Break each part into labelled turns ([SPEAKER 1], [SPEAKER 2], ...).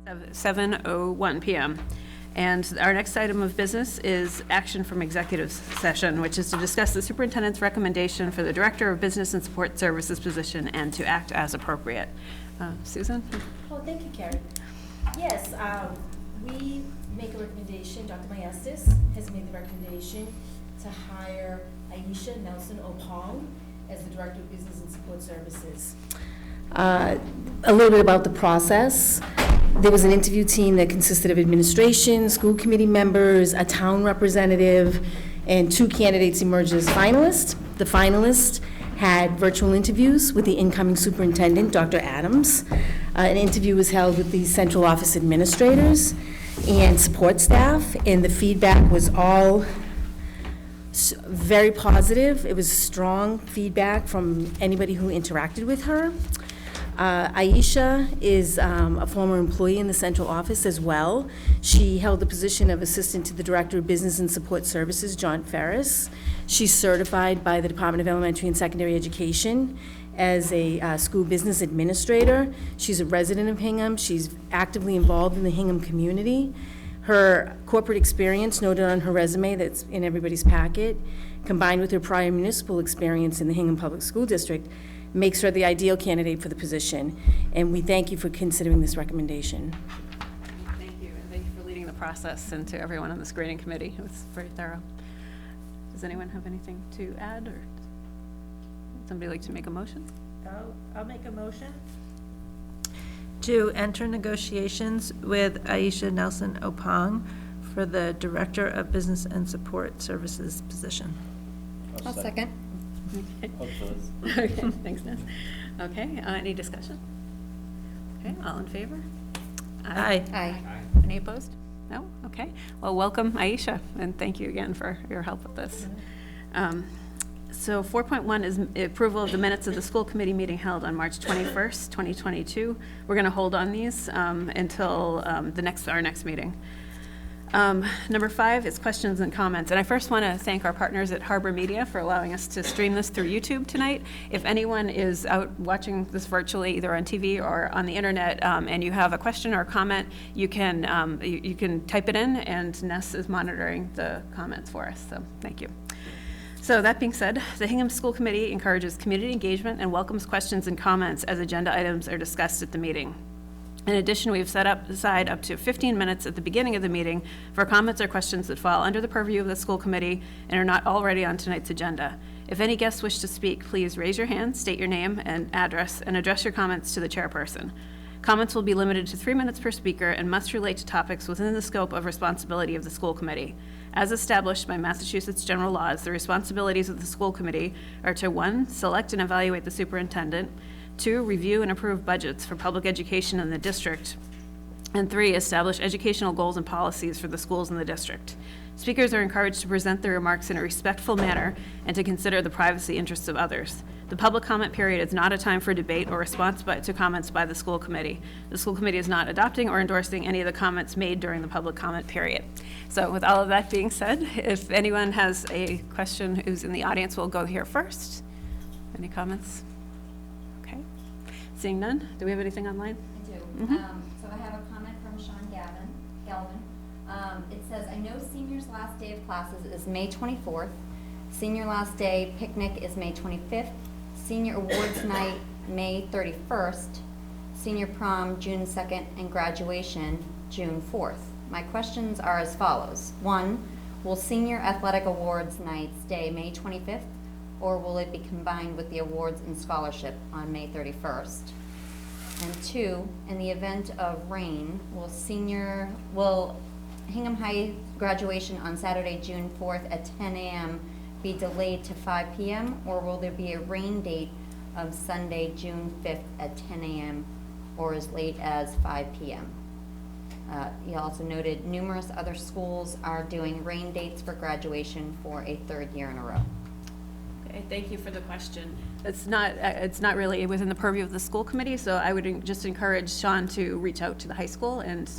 [SPEAKER 1] 7:01 p.m. And our next item of business is action from executive session, which is to discuss the superintendent's recommendation for the Director of Business and Support Services position and to act as appropriate. Susan?
[SPEAKER 2] Oh, thank you, Karen. Yes, we make a recommendation, Dr. Maestas has made the recommendation to hire Aisha Nelson-Opong as the Director of Business and Support Services.
[SPEAKER 3] A little bit about the process. There was an interview team that consisted of administration, school committee members, a town representative, and 2 candidates emerged as finalists. The finalists had virtual interviews with the incoming superintendent, Dr. Adams. An interview was held with the central office administrators and support staff, and the feedback was all very positive. It was strong feedback from anybody who interacted with her. Aisha is a former employee in the central office as well. She held the position of assistant to the Director of Business and Support Services, John Ferris. She's certified by the Department of Elementary and Secondary Education as a school business administrator. She's a resident of Hingham. She's actively involved in the Hingham community. Her corporate experience, noted on her resume that's in everybody's packet, combined with her prior municipal experience in the Hingham Public School District, makes her the ideal candidate for the position. And we thank you for considering this recommendation.
[SPEAKER 1] Thank you, and thank you for leading the process, and to everyone on the screening committee. It was very thorough. Does anyone have anything to add, or would somebody like to make a motion?
[SPEAKER 4] I'll make a motion to enter negotiations with Aisha Nelson-Opong for the Director of Business and Support Services position.
[SPEAKER 5] I'll second.
[SPEAKER 1] Okay, thanks, Ness. Okay, any discussion? Okay, all in favor?
[SPEAKER 4] Aye.
[SPEAKER 5] Aye.
[SPEAKER 1] Any opposed? No? Okay. Well, welcome, Aisha, and thank you again for your help with this. So 4.1 is approval of the minutes of the school committee meeting held on March 21st, 2022. We're going to hold on these until our next meeting. Number 5 is questions and comments. And I first want to thank our partners at Harbor Media for allowing us to stream this through YouTube tonight. If anyone is out watching this virtually, either on TV or on the internet, and you have a question or a comment, you can you can type it in, and Ness is monitoring the comments for us. So thank you. So that being said, the Hingham School Committee encourages community engagement and welcomes questions and comments as agenda items are discussed at the meeting. In addition, we've set aside up to 15 minutes at the beginning of the meeting for comments or questions that fall under the purview of the school committee and are not already on tonight's agenda. If any guests wish to speak, please raise your hand, state your name and address, and address your comments to the chairperson. Comments will be limited to 3 minutes per speaker and must relate to topics within the scope of responsibility of the school committee. As established by Massachusetts general laws, the responsibilities of the school committee are to 1, select and evaluate the superintendent, 2, review and approve budgets for public education in the district, and 3, establish educational goals and policies for the schools in the district. Speakers are encouraged to present their remarks in a respectful manner and to consider the privacy interests of others. The public comment period is not a time for debate or response to comments by the school committee. The school committee is not adopting or endorsing any of the comments made during the public comment period. So with all of that being said, if anyone has a question who's in the audience, we'll go here first. Any comments? Okay. Seeing none, do we have anything online?
[SPEAKER 5] I do.
[SPEAKER 1] Mm-hmm.
[SPEAKER 5] So I have a comment from Sean Galvin. It says, I know seniors' last day of classes is May 24th. Senior last day picnic is May 25th. Senior awards night, May 31st. Senior prom, June 2nd, and graduation, June 4th. My questions are as follows. 1, will senior athletic awards night stay May 25th, or will it be combined with the awards and scholarship on May 31st? And 2, in the event of rain, will Hingham High graduation on Saturday, June 4th at 10 a.m. be delayed to 5 p.m., or will there be a rain date of Sunday, June 5th at 10 a.m. or as late as 5 p.m.? He also noted numerous other schools are doing rain dates for graduation for a 3rd year in a row.
[SPEAKER 1] Okay, thank you for the question. It's not really within the purview of the school committee, so I would just encourage Sean to reach out to the high school, and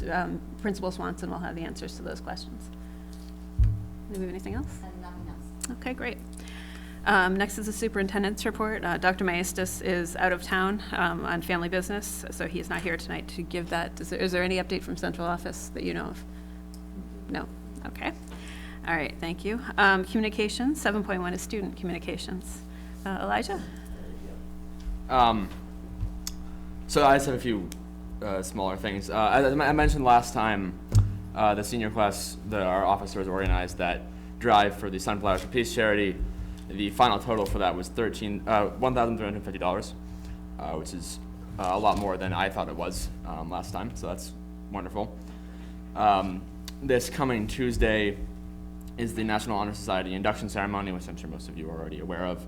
[SPEAKER 1] Principal Swanson will have the answers to those questions. Do we have anything else?
[SPEAKER 5] And nothing else.
[SPEAKER 1] Okay, great. Next is the superintendent's report. Dr. Maestas is out of town on family business, so he's not here tonight to give that. Is there any update from central office that you know of? No? Okay. All right, thank you. Communications, 7.1 is student communications. Elijah?
[SPEAKER 6] So I just have a few smaller things. As I mentioned last time, the senior class, our officers organized that drive for the Sunflowers for Peace charity. The final total for that was $1,350, which is a lot more than I thought it was last time, so that's wonderful. This coming Tuesday is the National Honor Society induction ceremony, which I'm sure most of you are already aware of,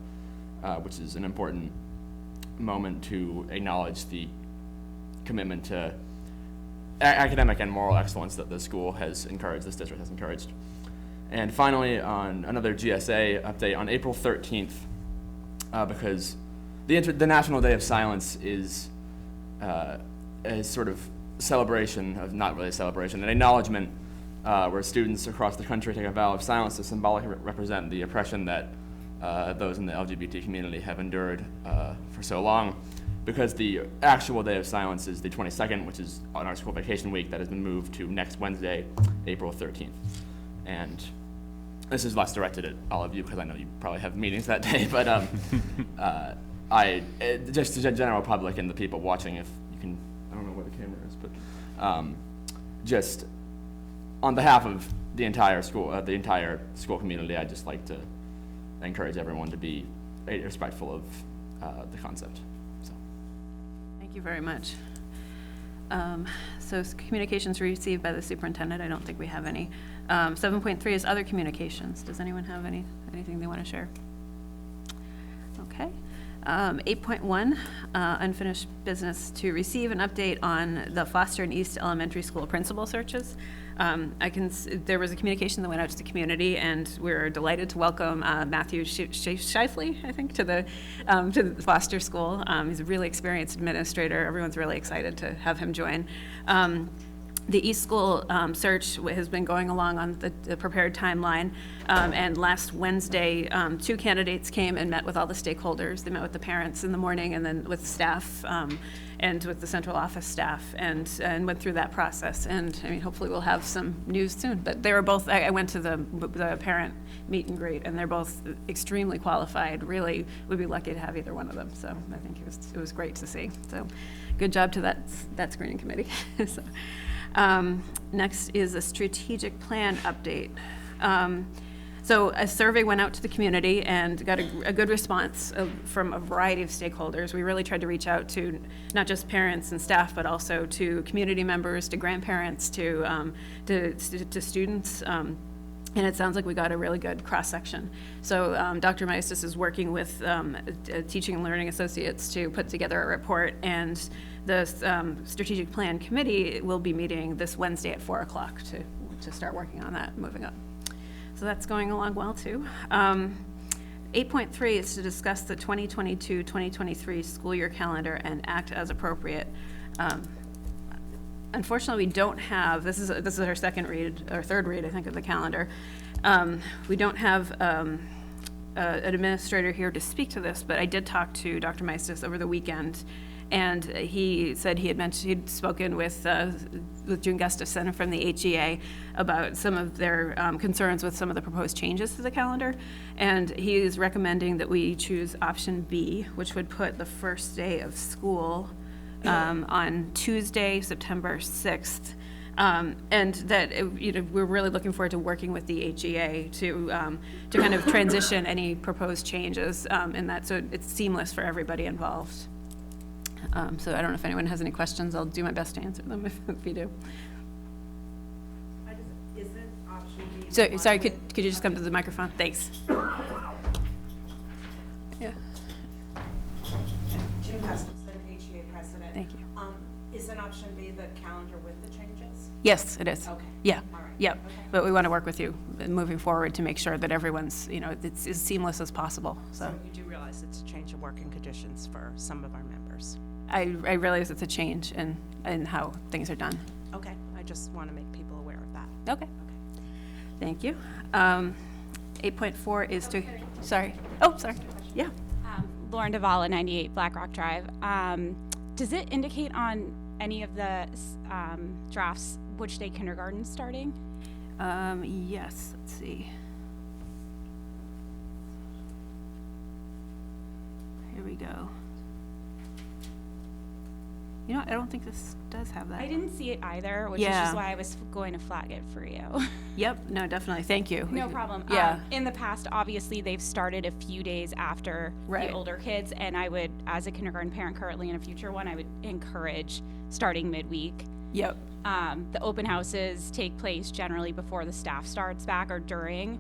[SPEAKER 6] which is an important moment to acknowledge the commitment to academic and moral excellence that the school has encouraged, this district has encouraged. And finally, on another GSA update, on April 13th, because the National Day of Silence is a sort of celebration of, not really a celebration, an acknowledgement where students across the country take a vow of silence to symbolically represent the oppression that those in the LGBT community have endured for so long. Because the actual day of silence is the 22nd, which is on our school vacation week, that has been moved to next Wednesday, April 13th. And this is less directed at all of you because I know you probably have meetings that day, but just to the general public and the people watching, if you can, I don't know where the camera is, but just on behalf of the entire school community, I'd just like to encourage everyone to be respectful of the concept. So.
[SPEAKER 1] Thank you very much. So communications received by the superintendent, I don't think we have any. 7.3 is other communications. Does anyone have anything they want to share? Okay. 8.1, unfinished business, to receive an update on the Foster and East Elementary School principal searches. There was a communication that went out to the community, and we're delighted to welcome Matthew Shifley, I think, to the Foster School. He's a really experienced administrator. Everyone's really excited to have him join. The East School search has been going along on the prepared timeline, and last Wednesday, 2 candidates came and met with all the stakeholders. They met with the parents in the morning, and then with staff, and with the central office staff, and went through that process. And I mean, hopefully we'll have some news soon. But they were both, I went to the parent meet and greet, and they're both extremely qualified. Really would be lucky to have either one of them. So I think it was great to see. So good job to that screening committee. So. Next is a strategic plan update. So a survey went out to the community and got a good response from a variety of stakeholders. We really tried to reach out to not just parents and staff, but also to community members, to grandparents, to students. And it sounds like we got a really good cross-section. So Dr. Maestas is working with Teaching and Learning Associates to put together a report, and the Strategic Plan Committee will be meeting this Wednesday at 4 o'clock to start working on that, moving up. So that's going along well, too. 8.3 is to discuss the 2022-2023 school year calendar and act as appropriate. Unfortunately, we don't have, this is our second read, or third read, I think, of the calendar. We don't have an administrator here to speak to this, but I did talk to Dr. Maestas over the weekend, and he said he'd spoken with June Gustafson from the HEA about some of their concerns with some of the proposed changes to the calendar, and he is recommending that we choose option B, which would put the first day of school on Tuesday, September 6th, and that we're really looking forward to working with the HEA to kind of transition any proposed changes in that, so it's seamless for everybody involved. So I don't know if anyone has any questions. I'll do my best to answer them if you do.
[SPEAKER 7] Isn't option B?
[SPEAKER 1] So, sorry, could you just come to the microphone? Thanks. Yeah.
[SPEAKER 7] June Gustafson, HEA president.
[SPEAKER 1] Thank you.
[SPEAKER 7] Isn't option B the calendar with the changes?
[SPEAKER 1] Yes, it is.
[SPEAKER 7] Okay.
[SPEAKER 1] Yeah.
[SPEAKER 7] All right.
[SPEAKER 1] Yep.
[SPEAKER 7] Okay.
[SPEAKER 1] But we want to work with you moving forward to make sure that everyone's, it's as seamless as possible.
[SPEAKER 7] So you do realize it's a change of working conditions for some of our members?
[SPEAKER 1] I realize it's a change in how things are done.
[SPEAKER 7] Okay, I just want to make people aware of that.
[SPEAKER 1] Okay. Thank you. 8.4 is to. Sorry. Oh, sorry. Yeah.
[SPEAKER 8] Lauren Duvall, 98 Black Rock Drive. Does it indicate on any of the drafts which day kindergarten's starting?
[SPEAKER 1] Yes, let's see. Here we go. You know, I don't think this does have that.
[SPEAKER 8] I didn't see it either, which is
[SPEAKER 1] Yeah.
[SPEAKER 8] just why I was going to flag it for you.
[SPEAKER 1] Yep, no, definitely, thank you.
[SPEAKER 8] No problem.
[SPEAKER 1] Yeah.
[SPEAKER 8] In the past, obviously, they've started a few days after
[SPEAKER 1] Right.
[SPEAKER 8] the older kids, and I would, as a kindergarten parent currently in a future one, I would encourage starting midweek.
[SPEAKER 1] Yep.
[SPEAKER 8] The open houses take place generally before the staff starts back or during.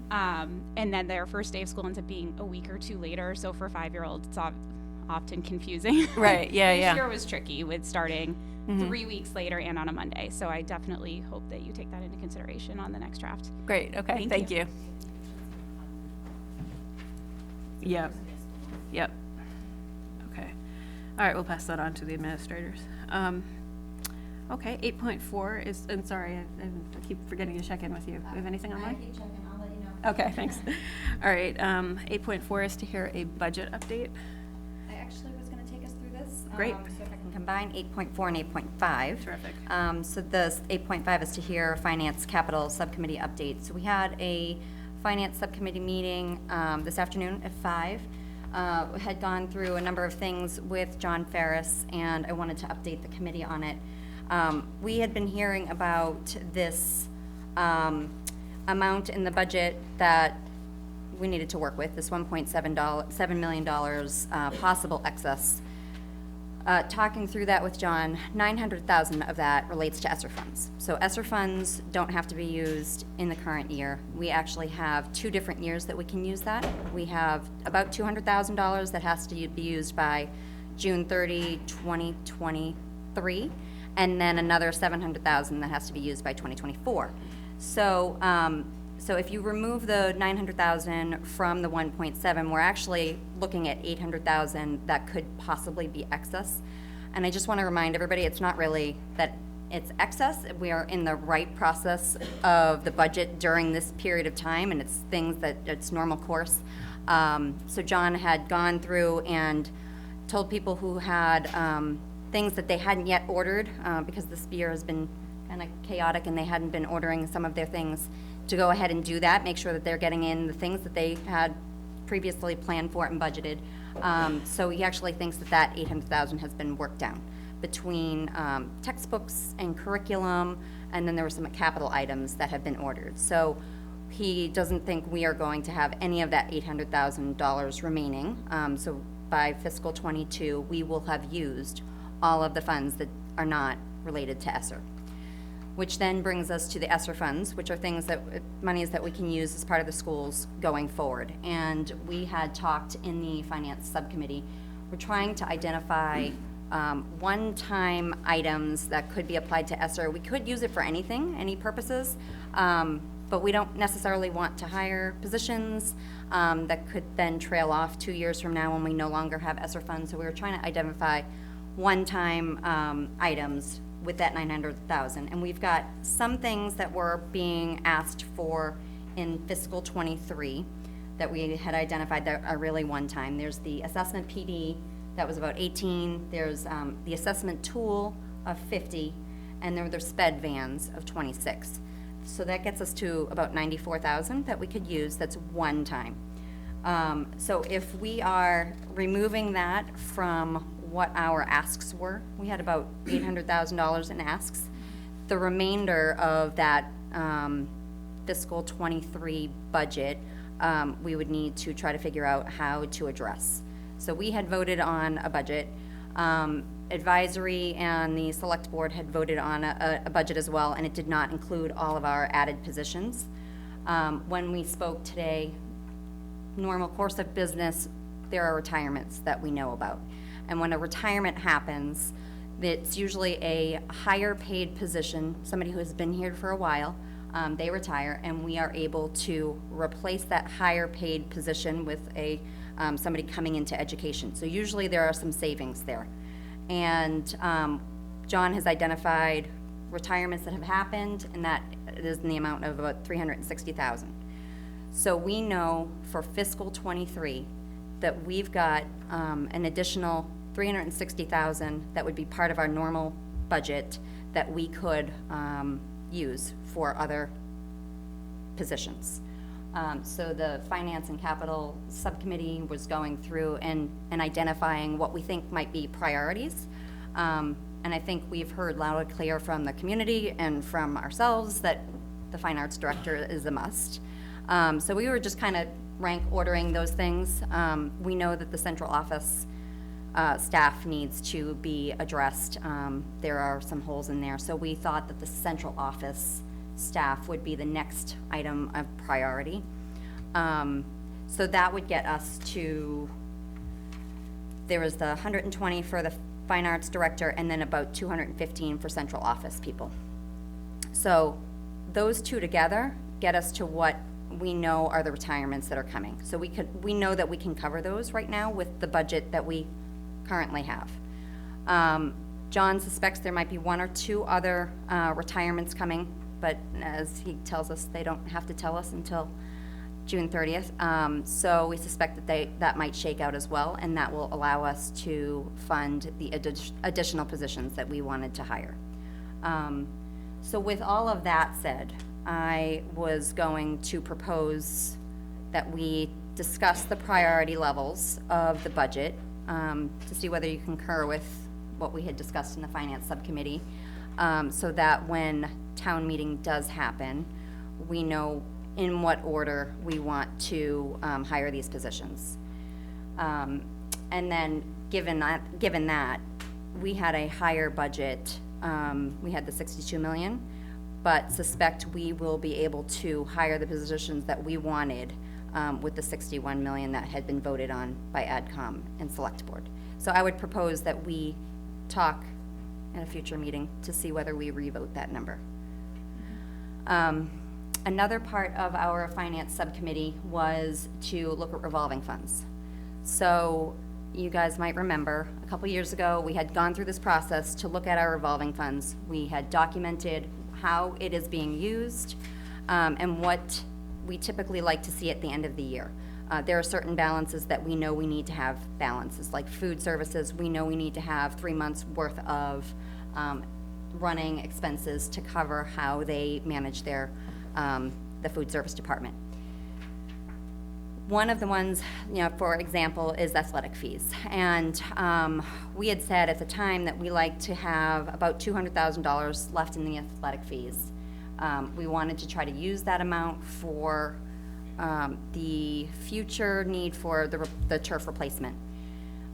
[SPEAKER 8] And then their first day of school ends up being a week or two later. So for 5-year-olds, it's often confusing.
[SPEAKER 1] Right, yeah,
[SPEAKER 8] This
[SPEAKER 1] yeah.
[SPEAKER 8] year was tricky with starting 3 weeks later and on a Monday. So I definitely hope that you take that into consideration on the next draft.
[SPEAKER 1] Great, okay,
[SPEAKER 8] Thank
[SPEAKER 1] thank
[SPEAKER 8] you.
[SPEAKER 1] you. Yep, yep. Okay. All right, we'll pass that on to the administrators. Okay, 8.4 is, and sorry, I keep forgetting to check in with you. Do you have anything online?
[SPEAKER 5] keep checking, I'll let you know.
[SPEAKER 1] Okay, thanks. All right, 8.4 is to hear a budget update.
[SPEAKER 5] I actually was gonna take us through this.
[SPEAKER 1] Great.
[SPEAKER 5] So if I can combine 8.4 and 8.5.
[SPEAKER 1] Terrific.
[SPEAKER 5] So this 8.5 is to hear Finance Capital Subcommittee update. So we had a Finance Subcommittee meeting this afternoon at 5. Had gone through a number of things with John Ferris, and I wanted to update the committee on it. We had been hearing about this amount in the budget that we needed to work with, this $1.7 million possible excess. Talking through that with John, $900,000 of that relates to Esser Funds. So Esser Funds don't have to be used in the current year. We actually have 2 different years that we can use that. We have about $200,000 that has to be used by June 30, 2023, and then another $700,000 that has to be used by 2024. So, so if you remove the $900,000 from the 1.7, we're actually looking at $800,000 that could possibly be excess. And I just want to remind everybody, it's not really that it's excess. We are in the right process of the budget during this period of time, and it's things that it's normal course. So John had gone through and told people who had things that they hadn't yet ordered, because this year has been kind of chaotic and they hadn't been ordering some of their things, to go ahead and do that, make sure that they're getting in the things that they had previously planned for and budgeted. So he actually thinks that that $800,000 has been worked down between textbooks and curriculum, and then there were some capital items that have been ordered. So he doesn't think we are going to have any of that $800,000 remaining. So by fiscal '22, we will have used all of the funds that are not related to Esser. Which then brings us to the Esser Funds, which are things that, monies that we can use as part of the schools going forward. And we had talked in the Finance Subcommittee, we're trying to identify one-time items that could be applied to Esser. We could use it for anything, any purposes, but we don't necessarily want to hire positions that could then trail off 2 years from now when we no longer have Esser Funds. So we were trying to identify one-time items with that $900,000. And we've got some things that were being asked for in fiscal '23 that we had identified that are really one-time. There's the assessment PD, that was about 18. There's the assessment tool of 50, and there were the sped vans of 26. So that gets us to about 94,000 that we could use, that's one time. So if we are removing that from what our asks were, we had about $800,000 in asks. The remainder of that fiscal '23 budget, we would need to try to figure out how to address. So we had voted on a budget. Advisory and the select board had voted on a budget as well, and it did not include all of our added positions. When we spoke today, normal course of business, there are retirements that we know about. And when a retirement happens, it's usually a higher paid position, somebody who has been here for a while, they retire, and we are able to replace that higher paid position with a somebody coming into education. So usually there are some savings there. And John has identified retirements that have happened, and that is in the amount of about $360,000. So we know for fiscal '23 that we've got an additional $360,000 that would be part of our normal budget that we could use for other positions. So the Finance and Capital Subcommittee was going through and identifying what we think might be priorities. And I think we've heard loud and clear from the community and from ourselves that the Fine Arts Director is a must. So we were just kind of rank ordering those things. We know that the central office staff needs to be addressed. There are some holes in there. So we thought that the central office staff would be the next item of priority. So that would get us to, there was the 120 for the Fine Arts Director and then about 215 for central office people. So those two together get us to what we know are the retirements that are coming. So we know that we can cover those right now with the budget that we currently have. John suspects there might be one or two other retirements coming, but as he tells us, they don't have to tell us until June 30th. So we suspect that that might shake out as well, and that will allow us to fund the additional positions that we wanted to hire. So with all of that said, I was going to propose that we discuss the priority levels of the budget to see whether you concur with what we had discussed in the Finance Subcommittee, so that when town meeting does happen, we know in what order we want to hire these positions. And then given that, we had a higher budget. We had the 62 million, but suspect we will be able to hire the positions that we wanted with the 61 million that had been voted on by AdCom and Select Board. So I would propose that we talk at a future meeting to see whether we revote that number. Another part of our Finance Subcommittee was to look at revolving funds. So you guys might remember, a couple years ago, we had gone through this process to look at our revolving funds. We had documented how it is being used, and what we typically like to see at the end of the year. There are certain balances that we know we need to have balances, like food services. We know we need to have 3 months worth of running expenses to cover how they manage their, the food service department. One of the ones, for example, is athletic fees. And we had said at the time that we like to have about $200,000 left in the athletic fees. We wanted to try to use that amount for the future need for the turf replacement.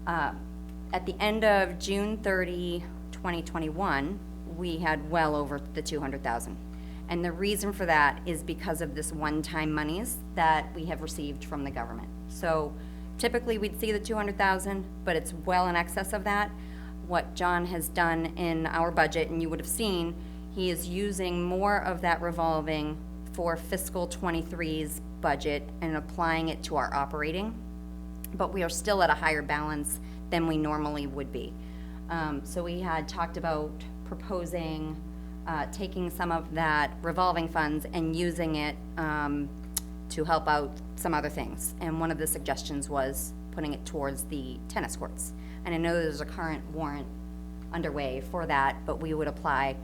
[SPEAKER 5] At the end of June 30, 2021, we had well over the 200,000. And the reason for that is because of this one-time monies that we have received from the government. So typically we'd see the 200,000, but it's well in excess of that. What John has done in our budget, and you would have seen, he is using more of that revolving for fiscal 23's budget and applying it to our operating. But we are still at a higher balance than we normally would be. So we had talked about proposing taking some of that revolving funds and using it to help out some other things. And one of the suggestions was putting it towards the tennis courts. And I know there's a current warrant underway for that, but we would apply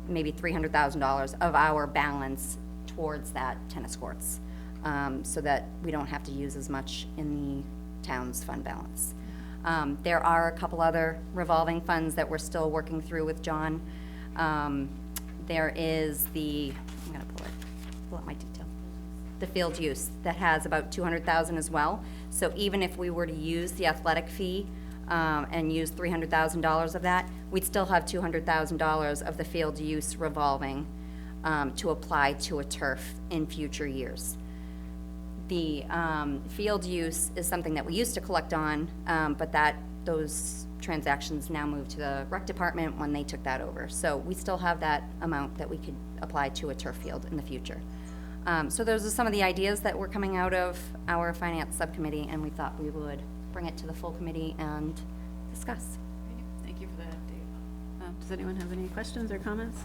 [SPEAKER 5] maybe $300,000 of our balance towards that tennis courts, so that we don't have to use as much in the town's fund balance. There are a couple other revolving funds that we're still working through with John. There is I'm gonna pull up my detail. The field use, that has about 200,000 as well. So even if we were to use the athletic fee, and use $300,000 of that, we'd still have $200,000 of the field use revolving, to apply to a turf in future years. The, field use is something that we used to collect on, but those transactions now moved to the rec department when they took that over. So we still have that amount that we could apply to a turf field in the future. So those are some of the ideas that were coming out of our Finance Subcommittee, and we thought we would bring it to the full committee and discuss.
[SPEAKER 1] Thank you for that update. Does anyone have any questions or comments?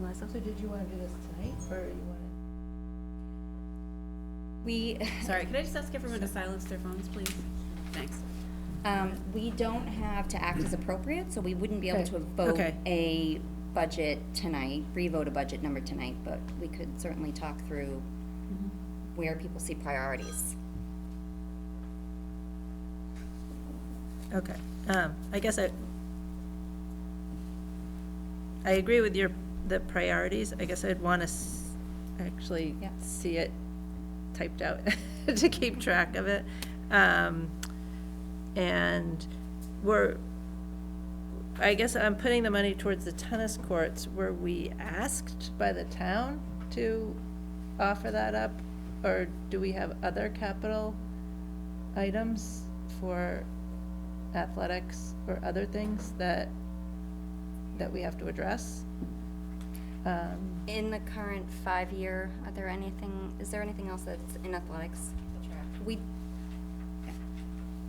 [SPEAKER 1] Melissa?
[SPEAKER 4] So did you want to do this tonight, or you want
[SPEAKER 5] We,
[SPEAKER 1] Sorry, could I just ask everyone to silence their phones, please? Thanks.
[SPEAKER 5] we don't have to act as appropriate, so we wouldn't be able
[SPEAKER 4] Okay.
[SPEAKER 5] to vote
[SPEAKER 4] Okay.
[SPEAKER 5] a budget tonight, re-vote a budget number tonight, but we could certainly talk through where people see priorities.
[SPEAKER 4] Okay, I guess I agree with the priorities. I guess I'd want to actually
[SPEAKER 5] Yeah.
[SPEAKER 4] see it typed out to keep track of it. And I guess I'm putting the money towards the tennis courts. Were we asked by the town to offer that up? Or do we have other capital items for athletics or other things that we have to address?
[SPEAKER 5] In the current 5-year, is there anything else that's in athletics? We,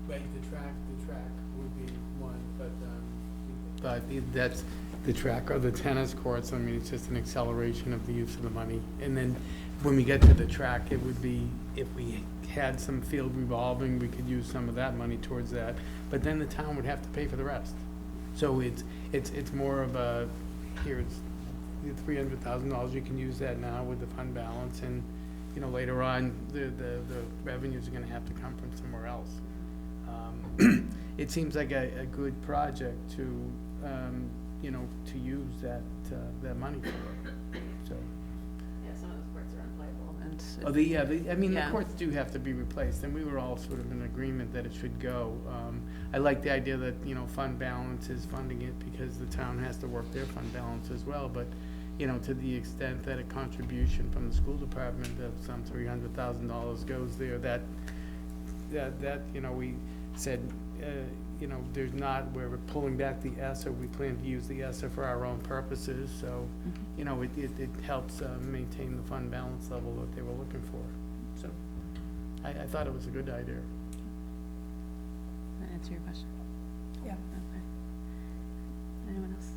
[SPEAKER 9] Right, the track would be one, but that's, the track or the tennis courts, I mean, it's just an acceleration of the use of the money. And then when we get to the track, it would be, if we had some field revolving, we could use some of that money towards that, but then the town would have to pay for the rest. So it's more of a, here, it's $300,000, you can use that now with the fund balance, and, you know, later on, the revenues are gonna have to come from somewhere else. It seems like a good project to, you know, to use that money for, so.
[SPEAKER 1] Yeah, some of those courts are unplayable, and.
[SPEAKER 9] Oh, I mean, the
[SPEAKER 1] Yeah.
[SPEAKER 9] courts do have to be replaced, and we were all sort of in agreement that it should go. I like the idea that, you know, fund balance is funding it because the town has to work their fund balance as well, but, you know, to the extent that a contribution from the school department of some $300,000 goes there, that, you know, we said, you know, there's not, we're pulling back the Esser, we plan to use the Esser for our own purposes, so, you know, it helps maintain the fund balance level that they were looking for. So, I thought it was a good idea.
[SPEAKER 1] Does that answer your question?
[SPEAKER 4] Yeah.
[SPEAKER 1] Okay. Anyone else?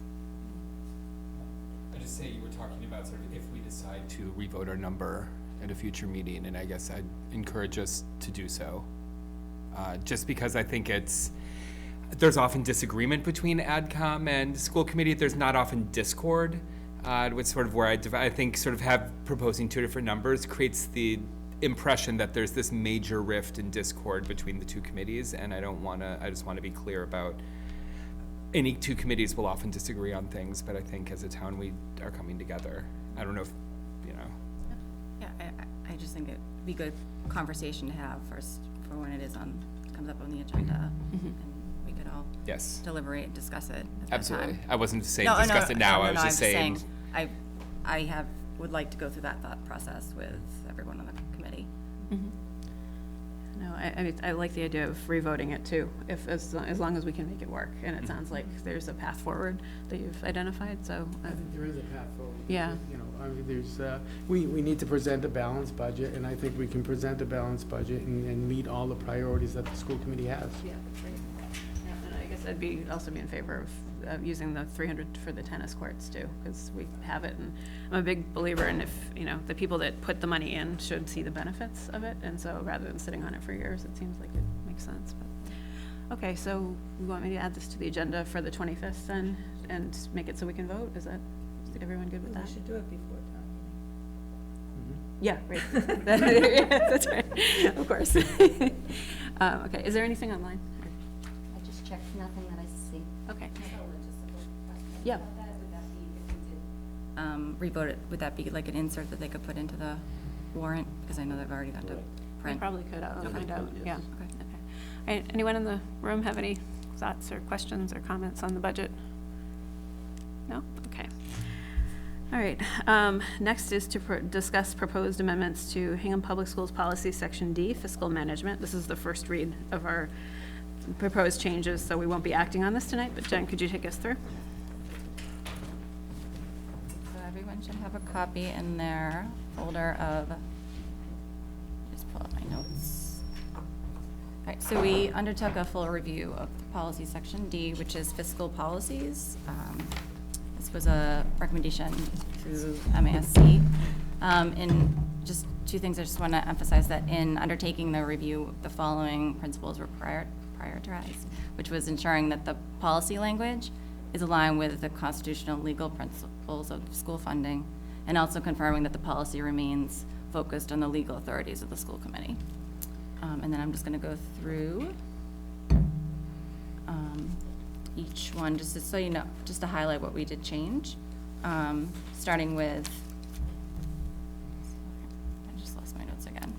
[SPEAKER 10] I just say you were talking about sort of if we decide to revote our number at a future meeting, and I guess I'd encourage us to do so. Just because I think there's often disagreement between AdCom and school committee. There's not often discord, which sort of where I think sort of proposing two different numbers creates the impression that there's this major rift and discord between the two committees, and I just want to be clear about any two committees will often disagree on things, but I think as a town we are coming together. I don't know if, you know.
[SPEAKER 11] Yeah, I just think it'd be good conversation to have first for when it comes up on the agenda, and we could all
[SPEAKER 10] Yes.
[SPEAKER 11] deliberate and discuss it at that
[SPEAKER 10] Absolutely.
[SPEAKER 11] time.
[SPEAKER 10] I wasn't saying discuss it now. I was just saying.
[SPEAKER 11] I would like to go through that thought process with everyone on the committee.
[SPEAKER 1] No, I mean, I like the idea of revoting it too, as long as we can make it work, and it sounds like there's a path forward that you've identified, so.
[SPEAKER 9] I think there is a path forward.
[SPEAKER 1] Yeah.
[SPEAKER 9] You know, I mean, there's, we need to present a balanced budget, and I think we can present a balanced budget and meet all the priorities that the school committee has.
[SPEAKER 1] Yeah, that's great. Yeah, and I guess I'd also be in favor of using the 300 for the tennis courts too, because we have it, and I'm a big believer in if, you know, the people that put the money in should see the benefits of it, and so rather than sitting on it for years, it seems like it makes sense, but. Okay, so we want me to add this to the agenda for the 25th then, and make it so we can vote? Is everyone good with that?
[SPEAKER 4] We should do it before town meeting.
[SPEAKER 1] Yeah, right. Yeah, that's right, of course. Okay, is there anything online?
[SPEAKER 5] I just checked, nothing that I see.
[SPEAKER 1] Okay. Yeah.
[SPEAKER 11] Revote it, would that be like an insert that they could put into the warrant? Because I know they've already got to
[SPEAKER 1] I
[SPEAKER 11] print.
[SPEAKER 1] probably could, I'll find out, yeah.
[SPEAKER 11] Okay.
[SPEAKER 1] Okay. All right, anyone in the room have any thoughts or questions or comments on the budget? No? Okay. All right, next is to discuss proposed amendments to Hingham Public Schools Policy Section D, Fiscal Management. This is the first read of our proposed changes, so we won't be acting on this tonight, but Jen, could you take us through?
[SPEAKER 11] So everyone should have a copy in their folder of, just pull up my notes. All right, so we undertook a full review of policy section D, which is fiscal policies. As this was a recommendation through MASC. And just two things I just want to emphasize, that in undertaking the review, the following principles were prioritized, which was ensuring that the policy language is aligned with the constitutional and legal principles of school funding, and also confirming that the policy remains focused on the legal authorities of the school committee. And then I'm just going to go through each one, just so you know, just to highlight what we did change. Starting with, I just lost my notes again.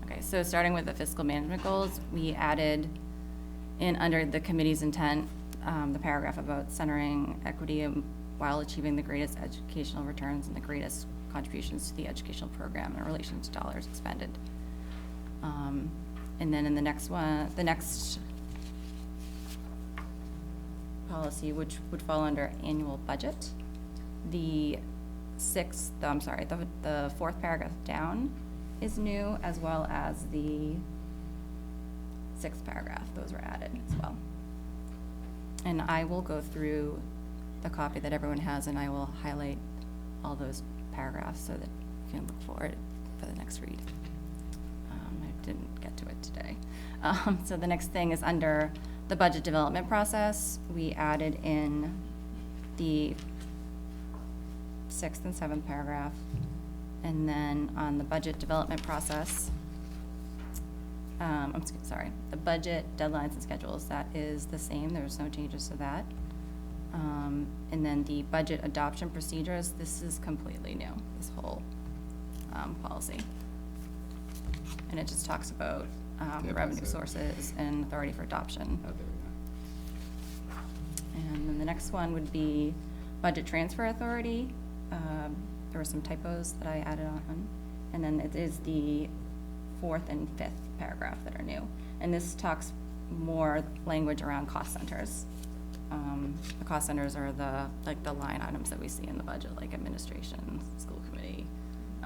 [SPEAKER 11] Okay, so starting with the fiscal management goals, we added in under the committee's intent, the paragraph about centering equity while achieving the greatest educational returns and the greatest contributions to the educational program in relation to dollars expended. And then in the next one, the next policy, which would fall under annual budget, the fourth paragraph down is new, as well as the sixth paragraph. Those were added as well. And I will go through the copy that everyone has, and I will highlight all those paragraphs so that you can look forward for the next read. I didn't get to it today. So the next thing is under the budget development process. We added in the sixth and seventh paragraph. And then on the budget development process, the budget deadlines and schedules, that is the same. There's no changes to that. And then the budget adoption procedures, this is completely new, this whole policy. And it just talks about the revenue sources and authority for adoption.
[SPEAKER 10] Oh, there we go.
[SPEAKER 11] And then the next one would be budget transfer authority. There were some typos that I added on. And then it is the fourth and fifth paragraph that are new. And this talks more language around cost centers. The cost centers are the line items that we see in the budget, like administration, school committee,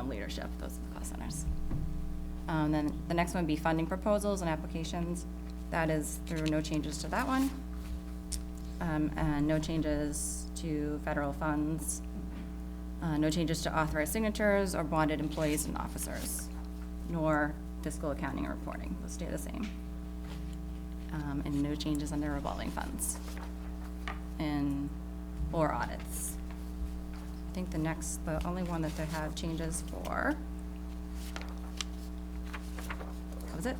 [SPEAKER 11] leadership, those are the cost centers. Then the next one would be funding proposals and applications. That is, there were no changes to that one. And no changes to federal funds. No changes to authorized signatures or bonded employees and officers, nor fiscal accounting and reporting. They'll stay the same. And no changes under revolving funds or audits. I think the only one that they have changes for, that was it.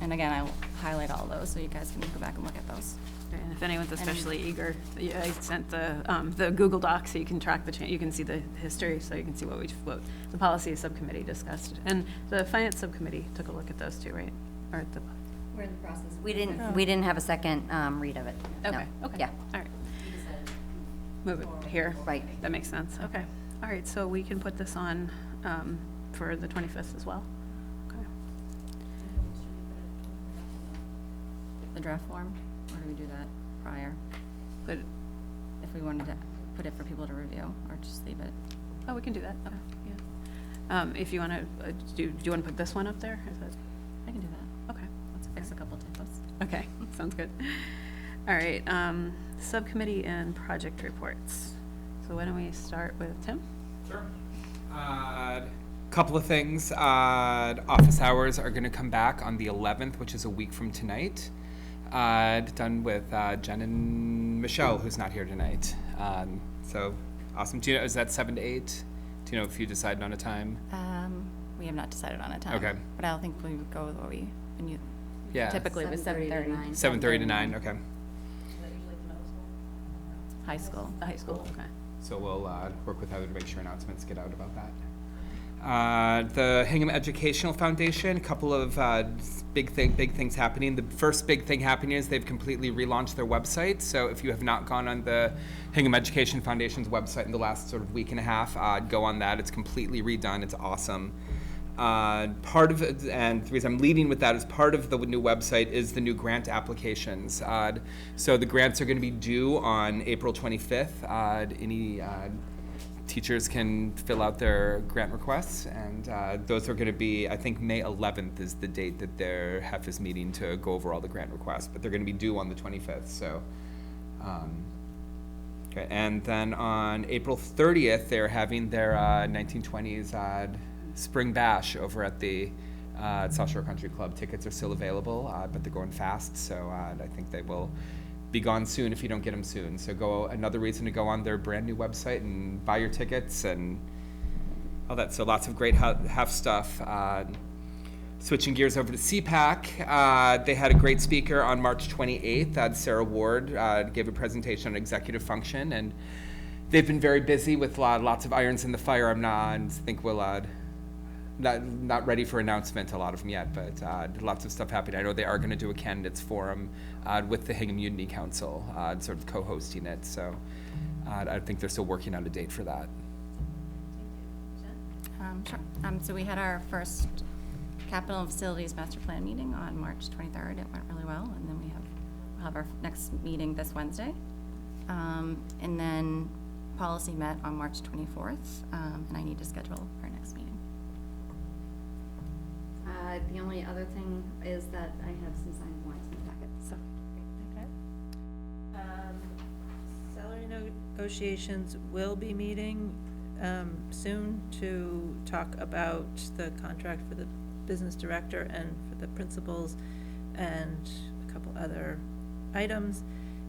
[SPEAKER 11] And again, I will highlight all those so you guys can go back and look at those.
[SPEAKER 1] And if anyone's especially eager, I sent the Google Doc so you can track you can see the history, so you can see what the policy subcommittee discussed. And the finance subcommittee took a look at those too, right? Or at the.
[SPEAKER 5] We're in the process. We didn't have a second read of it. No.
[SPEAKER 1] Okay, okay.
[SPEAKER 5] Yeah.
[SPEAKER 1] All right. Move it here.
[SPEAKER 5] Right.
[SPEAKER 1] That makes sense. Okay. All right, so we can put this on for the 25th as well. Okay.
[SPEAKER 11] The draft form, or do we do that prior?
[SPEAKER 1] But,
[SPEAKER 11] If we wanted to put it for people to review, or just leave it?
[SPEAKER 1] oh, we can do that. Okay, yeah. If you want to, do you want to put this one up there? Is that?
[SPEAKER 11] I can do that.
[SPEAKER 1] Okay.
[SPEAKER 11] Let's fix a couple typos.
[SPEAKER 1] Okay, sounds good. All right, subcommittee and project reports. So why don't we start with Tim?
[SPEAKER 10] Sure. Couple of things. Office hours are going to come back on the 11th, which is a week from tonight. Done with Jen and Michelle, who's not here tonight. So awesome. Do you know, is that 7 to 8? Do you know if you decided on a time?
[SPEAKER 11] We have not decided on a time.
[SPEAKER 10] Okay.
[SPEAKER 11] But I don't think we would go with what we,
[SPEAKER 10] Yeah.
[SPEAKER 11] typically it was 7:30.
[SPEAKER 10] 7:30 to 9, okay.
[SPEAKER 11] High school.
[SPEAKER 1] The high school, okay.
[SPEAKER 10] So we'll work with Heather to make sure announcements get out about that. The Hingham Educational Foundation, a couple of big things happening. The first big thing happening is they've completely relaunched their website. So if you have not gone on the Hingham Education Foundation's website in the last sort of week and a half, go on that. It's completely redone. It's awesome. Part of it, and the reason I'm leading with that is part of the new website is the new grant applications. So the grants are going to be due on April 25th. Any teachers can fill out their grant requests, and those are going to be, I think May 11th is the date that their HEF is meeting to go over all the grant requests, but they're going to be due on the 25th. So Okay, and then on April 30th, they're having their 1920s Spring Bash over at the South Shore Country Club. Tickets are still available, but they're going fast, so I think they will be gone soon if you don't get them soon. So another reason to go on their brand new website and buy your tickets and all that. So lots of great HEF stuff. Switching gears over to CPAC, they had a great speaker on March 28th. Sarah Ward gave a presentation on executive function, and they've been very busy with lots of irons in the fire. I think we'll not ready for announcement, a lot of them yet, but lots of stuff happening. I know they are going to do a candidates forum with the Hingham Unity Council, sort of co-hosting it. So I think they're still working on a date for that.
[SPEAKER 11] Sure. So we had our first Capital and Facilities Master Plan meeting on March 23rd. It went really well, and then we'll have our next meeting this Wednesday. And then policy met on March 24th, and I need to schedule our next meeting.
[SPEAKER 5] The only other thing is that I have some signed warrants in the packet, so.
[SPEAKER 4] Okay. Salary negotiations will be meeting soon to talk about the contract for the business director and for the principals and a couple other items.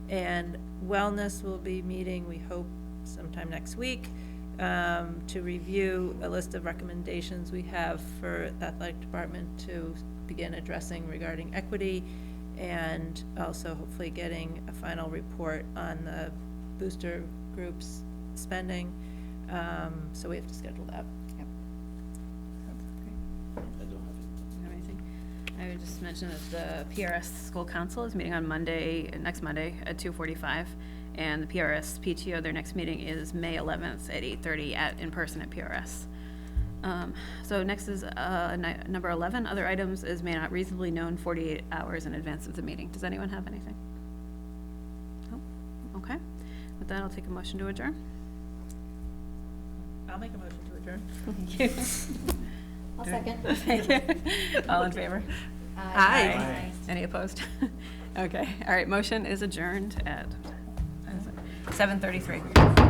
[SPEAKER 4] And wellness will be meeting, we hope, sometime next week to review a list of recommendations we have for the athletic department to begin addressing regarding equity, and also hopefully getting a final report on the booster groups spending. So we have to schedule that.
[SPEAKER 11] Yep.
[SPEAKER 1] Anything? I would just mention that the PRS School Council is meeting on next Monday at 2:45, and the PRS PTO, their next meeting is May 11th at 8:30 in person at PRS. So next is number 11, other items is may not reasonably known 48 hours in advance of the meeting. Does anyone have anything? No? Okay. With that, I'll take a motion to adjourn.
[SPEAKER 4] I'll make a motion to adjourn.
[SPEAKER 1] Thank you.
[SPEAKER 5] I'll second.
[SPEAKER 1] Thank you. All in favor?
[SPEAKER 4] Aye.
[SPEAKER 1] Any opposed? Okay, all right, motion is adjourned at 7:33.